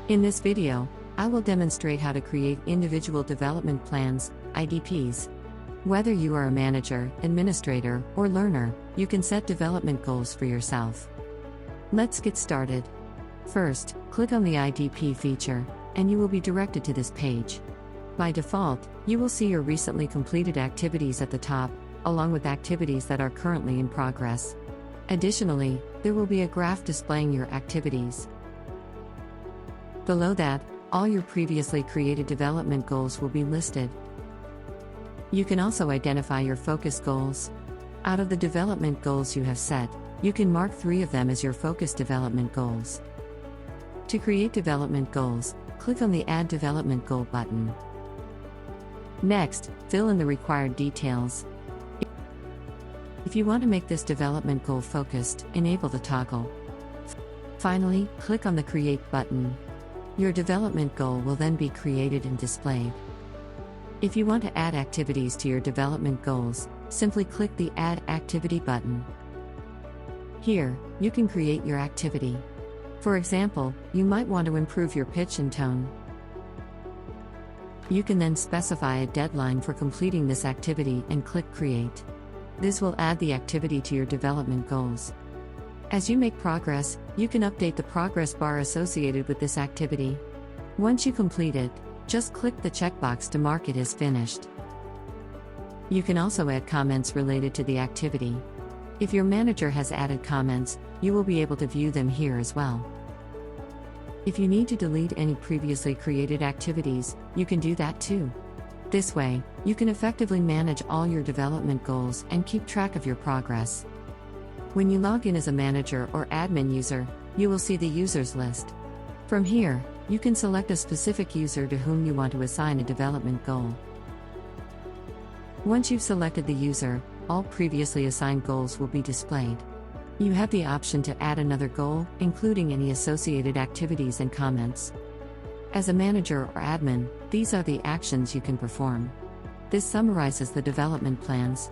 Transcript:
In this video, I will demonstrate how to create individual development plans, IDPs. Whether you are a manager, administrator, or learner, you can set development goals for yourself. Let's get started. First, click on the IDP feature, and you will be directed to this page. By default, you will see your recently completed activities at the top, along with activities that are currently in progress. Additionally, there will be a graph displaying your activities. Below that, all your previously created development goals will be listed. You can also identify your focus goals. Out of the development goals you have set, you can mark 3 of them as your focus development goals. To create development goals, click on the Add Development Goal button. Next, fill in the required details. If you want to make this development goal focused, enable the toggle. Finally, click on the Create button. Your development goal will then be created and displayed. If you want to add activities to your development goals, simply click the Add Activity button. Here, you can create your activity. For example, you might want to improve your pitch and tone. You can then specify a deadline for completing this activity and click Create. This will add the activity to your development goals. As you make progress, you can update the progress bar associated with this activity. Once you complete it, just click the checkbox to mark it as finished. You can also add comments related to the activity. If your manager has added comments, you will be able to view them here as well. If you need to delete any previously created activities, you can do that too. This way, you can effectively manage all your development goals and keep track of your progress. When you log in as a manager or admin user, you will see the users list. From here, you can select a specific user to whom you want to assign a development goal. Once you've selected the user, all previously assigned goals will be displayed. You have the option to add another goal, including any associated activities and comments. As a manager or admin, these are the actions you can perform. This summarizes the development plans.